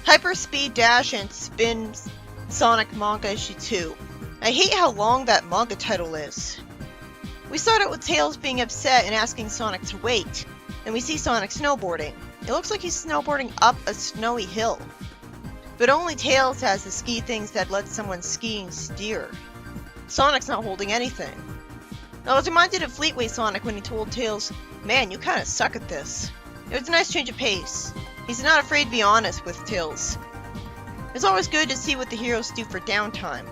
Hyper Speed Dash and Spin Sonic Manga Issue 2. I hate how long that manga title is. We start out with Tails being upset and asking Sonic to wait, and we see Sonic snowboarding. It looks like he's snowboarding up a snowy hill. But only Tails has the ski things that let someone skiing steer. Sonic's not holding anything. I was reminded of Fleetway Sonic when he told Tails, "Man, you kinda suck at this." It was a nice change of pace. He's not afraid to be honest with Tails. It's always good to see what the heroes do for downtime.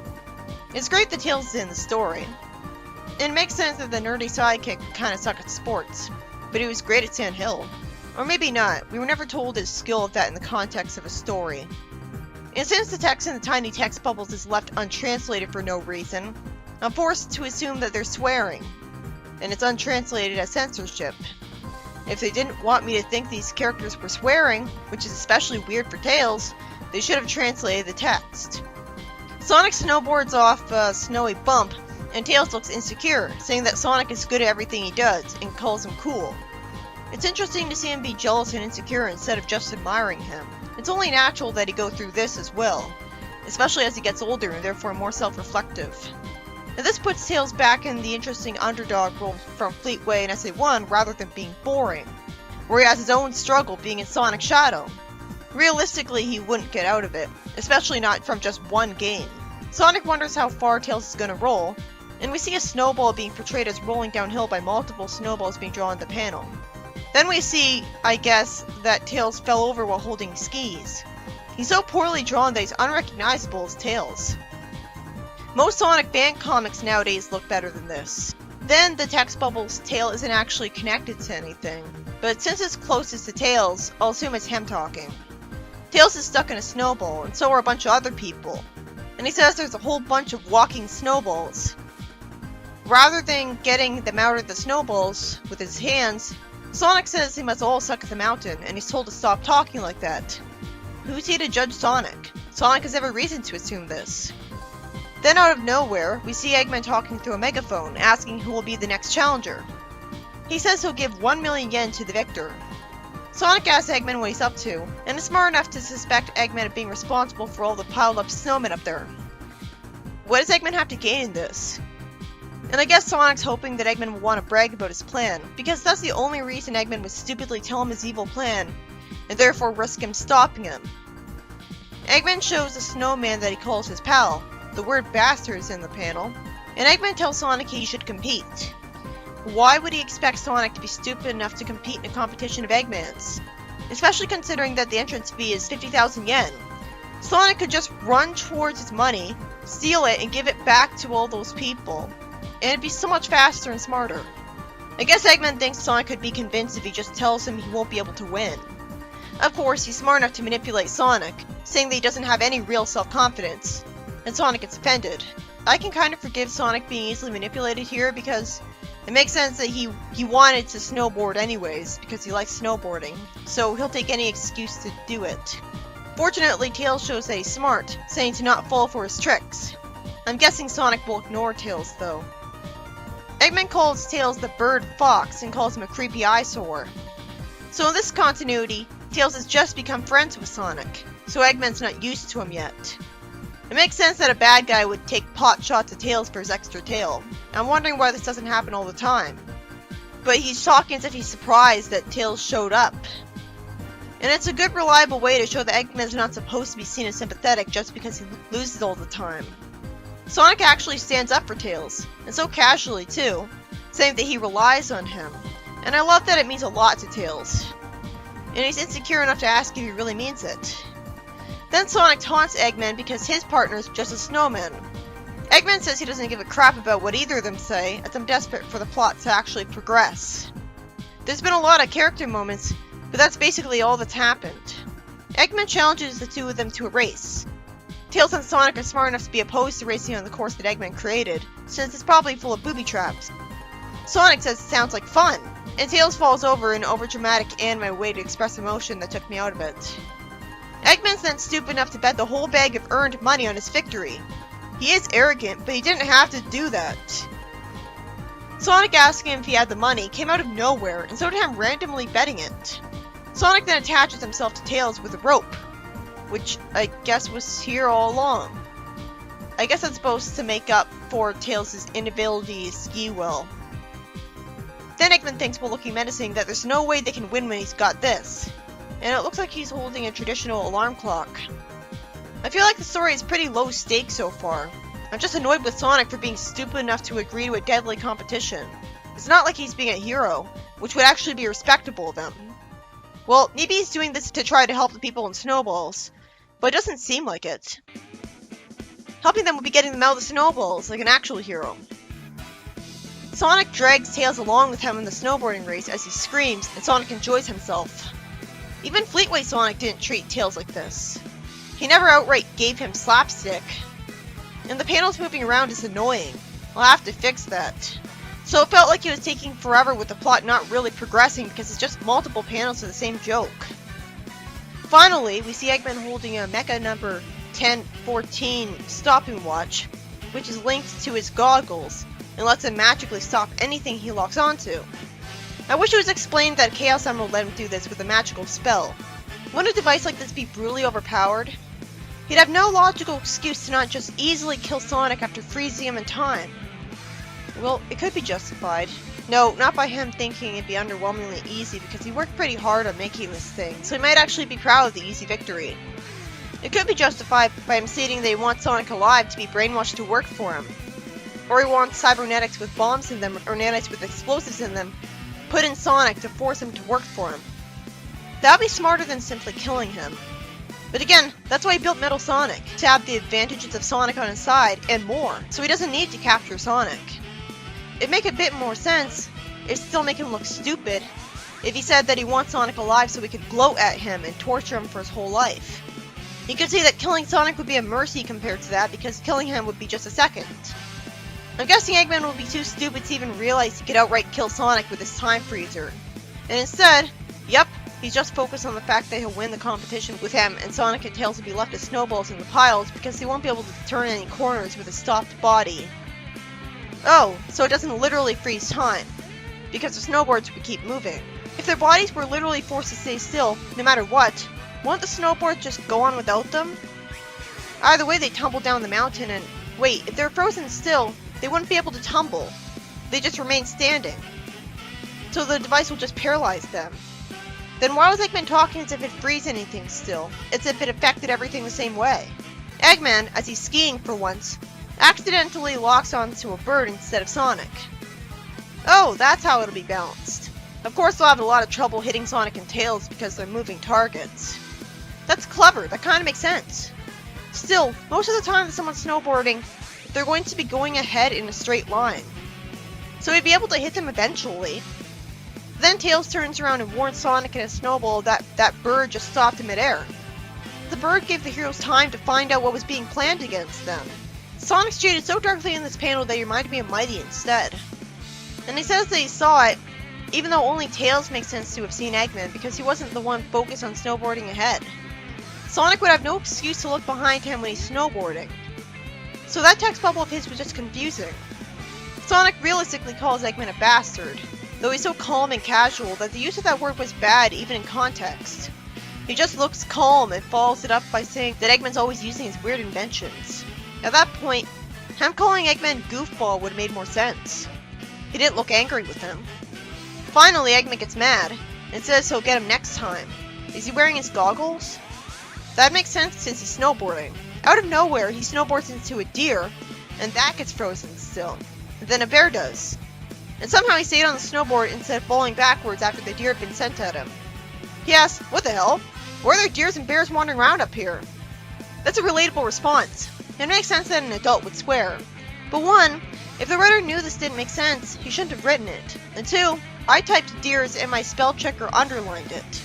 It's great that Tails is in the story. And it makes sense that the nerdy sidekick would kinda suck at sports. But he was great at Sand Hill. Or maybe not. We were never told his skill at that in the context of a story. And since the text in the tiny text bubbles is left untranslated for no reason, I'm forced to assume that they're swearing. And it's untranslated as censorship. If they didn't want me to think these characters were swearing, which is especially weird for Tails, they should have translated the text. Sonic snowboards off a snowy bump, and Tails looks insecure, saying that Sonic is good at everything he does, and calls him cool. It's interesting to see him be jealous and insecure instead of just admiring him. It's only natural that he go through this as well, especially as he gets older and therefore more self-reflective. Now this puts Tails back in the interesting underdog role from Fleetway and SA1 rather than being boring, where he has his own struggle being in Sonic's shadow. Realistically, he wouldn't get out of it, especially not from just one game. Sonic wonders how far Tails is going to roll, and we see a snowball being portrayed as rolling downhill by multiple snowballs being drawn in the panel. Then we see, I guess, that Tails fell over while holding skis. He's so poorly drawn that he's unrecognizable as Tails. Most Sonic fan comics nowadays look better than this. Then the text bubble's tail isn't actually connected to anything, but since it's closest to Tails, I'll assume it's him talking. Tails is stuck in a snowball, and so are a bunch of other people, and he says there's a whole bunch of walking snowballs. Rather than getting them out of the snowballs with his hands, Sonic says they must all suck at the mountain, and he's told to stop talking like that. Who's he to judge Sonic? Sonic has every reason to assume this. Then out of nowhere, we see Eggman talking through a megaphone, asking who will be the next challenger. He says he'll give 1 million yen to the victor. Sonic asks Eggman what he's up to, and is smart enough to suspect Eggman of being responsible for all the piled up snowmen up there. What does Eggman have to gain in this? And I guess Sonic's hoping that Eggman will want to brag about his plan, because that's the only reason Eggman would stupidly tell him his evil plan, and therefore risk him stopping him. Eggman shows the snowman that he calls his pal. The word bastard is in the panel, and Eggman tells Sonic he should compete. Why would he expect Sonic to be stupid enough to compete in a competition of Eggmans? Especially considering that the entrance fee is 50,000 yen. Sonic could just run towards his money, steal it, and give it back to all those people. And it'd be so much faster and smarter. I guess Eggman thinks Sonic could be convinced if he just tells him he won't be able to win. Of course, he's smart enough to manipulate Sonic, saying that he doesn't have any real self-confidence. And Sonic gets offended. I can kind of forgive Sonic being easily manipulated here because it makes sense that he wanted to snowboard anyways because he likes snowboarding, so he'll take any excuse to do it. Fortunately, Tails shows that he's smart, saying to not fall for his tricks. I'm guessing Sonic will ignore Tails though. Eggman calls Tails the bird fox and calls him a creepy eyesore. So in this continuity, Tails has just become friends with Sonic, so Eggman's not used to him yet. It makes sense that a bad guy would take pot shots at Tails for his extra tail. I'm wondering why this doesn't happen all the time. But he's talking as if he's surprised that Tails showed up. And it's a good reliable way to show that Eggman's not supposed to be seen as sympathetic just because he loses all the time. Sonic actually stands up for Tails, and so casually too, saying that he relies on him. And I love that it means a lot to Tails. And he's insecure enough to ask if he really means it. Then Sonic taunts Eggman because his partner's just a snowman. Eggman says he doesn't give a crap about what either of them say, as I'm desperate for the plot to actually progress. There's been a lot of character moments, but that's basically all that's happened. Eggman challenges the two of them to a race. Tails and Sonic are smart enough to be opposed to racing on the course that Eggman created, since it's probably full of booby traps. Sonic says it sounds like fun, and Tails falls over in an overdramatic anime way to express emotion that took me out of it. Eggman's then stupid enough to bet the whole bag of earned money on his victory. He is arrogant, but he didn't have to do that. Sonic asking him if he had the money came out of nowhere, and so did him randomly betting it. Sonic then attaches himself to Tails with a rope. which I guess was here all along. I guess that's supposed to make up for Tails' inability to ski well. Then Eggman thinks while looking menacing that there's no way they can win when he's got this. And it looks like he's holding a traditional alarm clock. I feel like the story is pretty low stakes so far. I'm just annoyed with Sonic for being stupid enough to agree to a deadly competition. It's not like he's being a hero, which would actually be respectable of him. Well, maybe he's doing this to try to help the people in Snowballs, but it doesn't seem like it. Helping them would be getting them out of the snowballs, like an actual hero. Sonic drags Tails along with him in the snowboarding race as he screams, and Sonic enjoys himself. Even Fleetway Sonic didn't treat Tails like this. He never outright gave him slapstick. And the panels moving around is annoying. I'll have to fix that. So it felt like it was taking forever with the plot not really progressing because it's just multiple panels of the same joke. Finally, we see Eggman holding a Mecha number 1014 stopping watch, which is linked to his goggles, and lets him magically stop anything he locks onto. I wish it was explained that Chaos Emerald let him do this with a magical spell. Wouldn't a device like this be brutally overpowered? He'd have no logical excuse to not just easily kill Sonic after freezing him in time. Well, it could be justified. No, not by him thinking it'd be underwhelmingly easy, because he worked pretty hard on making this thing, so he might actually be proud of the easy victory. It could be justified by him stating that he wants Sonic alive to be brainwashed to work for him. Or he wants cybernetics with bombs in them, or nanites with explosives in them, put in Sonic to force him to work for him. That would be smarter than simply killing him. But again, that's why he built Metal Sonic, to have the advantages of Sonic on his side, and more, so he doesn't need to capture Sonic. It'd make a bit more sense, it'd still make him look stupid, if he said that he wants Sonic alive so he could gloat at him and torture him for his whole life. He could say that killing Sonic would be a mercy compared to that, because killing him would be just a second. I'm guessing Eggman will be too stupid to even realize he could outright kill Sonic with his time freezer. And instead, yep, he's just focused on the fact that he'll win the competition with him, and Sonic and Tails will be left as snowballs in the piles because he won't be able to turn any corners with his stopped body. Oh, so it doesn't literally freeze time, because the snowboards would keep moving. If their bodies were literally forced to stay still, no matter what, won't the snowboards just go on without them? Either way, they tumble down the mountain and... Wait, if they're frozen still, they wouldn't be able to tumble. They just remain standing. So the device will just paralyze them. Then why was Eggman talking as if it frees anything still? As if it affected everything the same way? Eggman, as he's skiing for once, accidentally locks onto a bird instead of Sonic. Oh, that's how it'll be balanced. Of course they'll have a lot of trouble hitting Sonic and Tails because they're moving targets. That's clever, that kind of makes sense. Still, most of the time that someone's snowboarding, they're going to be going ahead in a straight line. So he'd be able to hit them eventually. Then Tails turns around and warns Sonic and his snowball that that bird just stopped in midair. The bird gave the heroes time to find out what was being planned against them. Sonic's shaded so darkly in this panel that he reminded me of Mighty instead. And he says that he saw it, even though only Tails makes sense to have seen Eggman because he wasn't the one focused on snowboarding ahead. Sonic would have no excuse to look behind him when he's snowboarding. So that text bubble of his was just confusing. Sonic realistically calls Eggman a bastard, though he's so calm and casual that the use of that word was bad even in context. He just looks calm and follows it up by saying that Eggman's always using his weird inventions. At that point, him calling Eggman goofball would have made more sense. He didn't look angry with him. Finally, Eggman gets mad, and says he'll get him next time. Is he wearing his goggles? That makes sense since he's snowboarding. Out of nowhere, he snowboards into a deer, and that gets frozen still. And then a bear does. And somehow he stayed on the snowboard instead of falling backwards after the deer had been sent at him. He asks, what the hell? Why are there deers and bears wandering around up here? That's a relatable response. It makes sense that an adult would swear. But one, if the writer knew this didn't make sense, he shouldn't have written it. And two, I typed deers and my spell checker underlined it.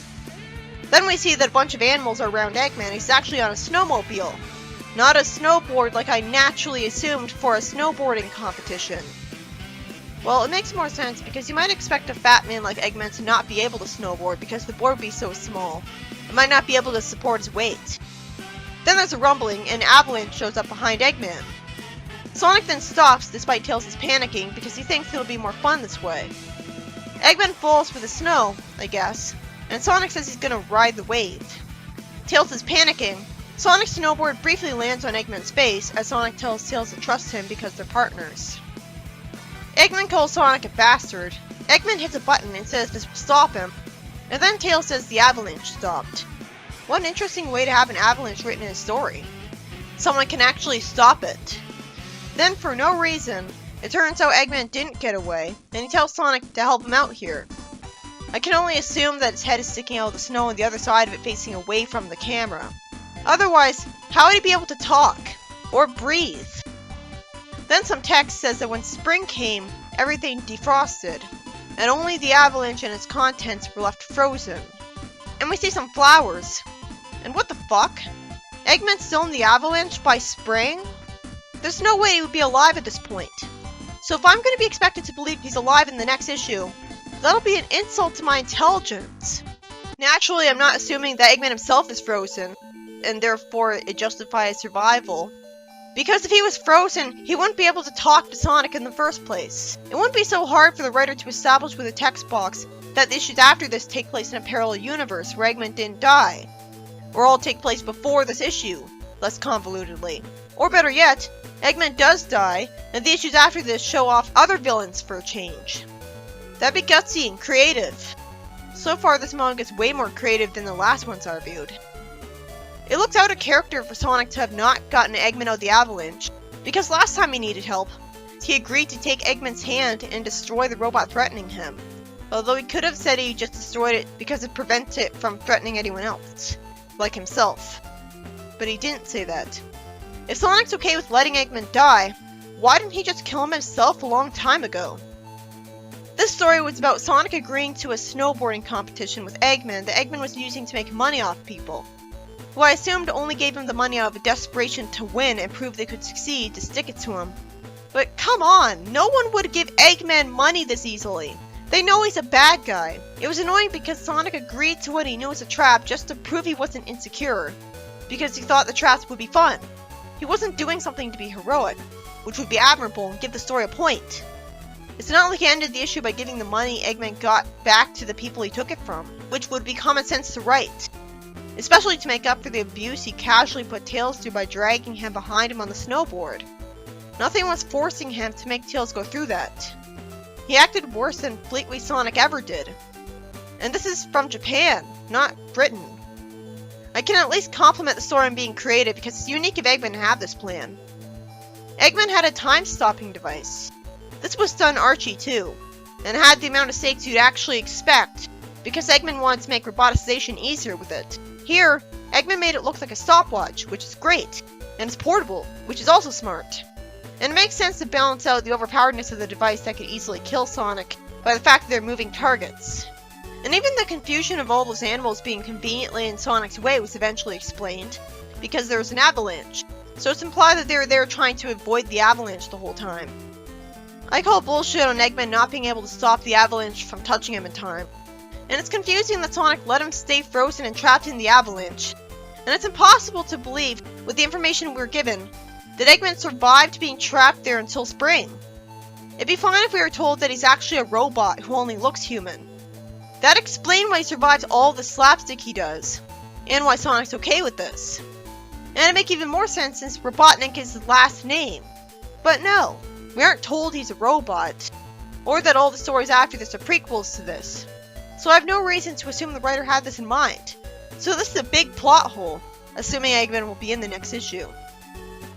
Then we see that a bunch of animals are around Eggman. He's actually on a snowmobile. Not a snowboard like I naturally assumed for a snowboarding competition. Well, it makes more sense because you might expect a fat man like Eggman to not be able to snowboard because the board would be so small. It might not be able to support his weight. Then there's a rumbling and Avalanche shows up behind Eggman. Sonic then stops despite Tails is panicking because he thinks it'll be more fun this way. Eggman falls for the snow, I guess, and Sonic says he's gonna ride the wave. Tails is panicking. Sonic's snowboard briefly lands on Eggman's face as Sonic tells Tails to trust him because they're partners. Eggman calls Sonic a bastard. Eggman hits a button and says this will stop him, and then Tails says the avalanche stopped. What an interesting way to have an avalanche written in a story. Someone can actually stop it. Then, for no reason, it turns out Eggman didn't get away, and he tells Sonic to help him out here. I can only assume that his head is sticking out of the snow and the other side of it facing away from the camera. Otherwise, how would he be able to talk? Or breathe? Then some text says that when spring came, everything defrosted, and only the avalanche and its contents were left frozen. And we see some flowers. And what the fuck? Eggman's still in the avalanche by spring? There's no way he would be alive at this point. So if I'm going to be expected to believe he's alive in the next issue, that'll be an insult to my intelligence. Naturally, I'm not assuming that Eggman himself is frozen, and therefore it justifies survival. Because if he was frozen, he wouldn't be able to talk to Sonic in the first place. It wouldn't be so hard for the writer to establish with a text box that the issues after this take place in a parallel universe where Eggman didn't die. Or all take place before this issue, less convolutedly. Or better yet, Eggman does die, and the issues after this show off other villains for a change. That'd be gutsy and creative. So far this manga is way more creative than the last ones I reviewed. It looks out of character for Sonic to have not gotten Eggman out of the avalanche, because last time he needed help, he agreed to take Eggman's hand and destroy the robot threatening him. Although he could have said he just destroyed it because it prevents it from threatening anyone else, like himself. But he didn't say that. If Sonic's okay with letting Eggman die, why didn't he just kill him himself a long time ago? This story was about Sonic agreeing to a snowboarding competition with Eggman that Eggman was using to make money off people, who I assumed only gave him the money out of a desperation to win and prove they could succeed to stick it to him. But come on, no one would give Eggman money this easily. They know he's a bad guy. It was annoying because Sonic agreed to what he knew was a trap just to prove he wasn't insecure, because he thought the traps would be fun. He wasn't doing something to be heroic, which would be admirable and give the story a point. It's not like he ended the issue by giving the money Eggman got back to the people he took it from, which would be common sense to write. Especially to make up for the abuse he casually put Tails through by dragging him behind him on the snowboard. Nothing was forcing him to make Tails go through that. He acted worse than Fleetway Sonic ever did. And this is from Japan, not Britain. I can at least compliment the story on being creative because it's unique of Eggman to have this plan. Eggman had a time-stopping device. This was done Archie too, and had the amount of stakes you'd actually expect, because Eggman wanted to make roboticization easier with it. Here, Eggman made it look like a stopwatch, which is great, and it's portable, which is also smart. And it makes sense to balance out the overpoweredness of the device that could easily kill Sonic by the fact that they're moving targets. And even the confusion of all those animals being conveniently in Sonic's way was eventually explained, because there was an avalanche, so it's implied that they were there trying to avoid the avalanche the whole time. I call bullshit on Eggman not being able to stop the avalanche from touching him in time. And it's confusing that Sonic let him stay frozen and trapped in the avalanche. And it's impossible to believe, with the information we were given, that Eggman survived being trapped there until spring. It'd be fine if we were told that he's actually a robot who only looks human. That'd explain why he survives all the slapstick he does, and why Sonic's okay with this. And it'd make even more sense since Robotnik is his last name. But no, we aren't told he's a robot, or that all the stories after this are prequels to this. So I have no reason to assume the writer had this in mind. So this is a big plot hole, assuming Eggman will be in the next issue.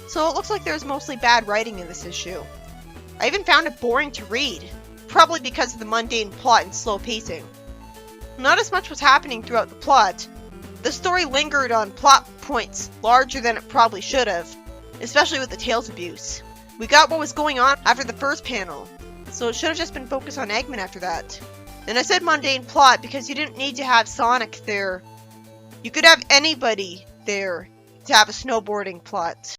So it looks like there's mostly bad writing in this issue. I even found it boring to read, probably because of the mundane plot and slow pacing. Not as much was happening throughout the plot. The story lingered on plot points larger than it probably should have, especially with the Tails abuse. We got what was going on after the first panel, so it should have just been focused on Eggman after that. And I said mundane plot because you didn't need to have Sonic there. You could have anybody there to have a snowboarding plot.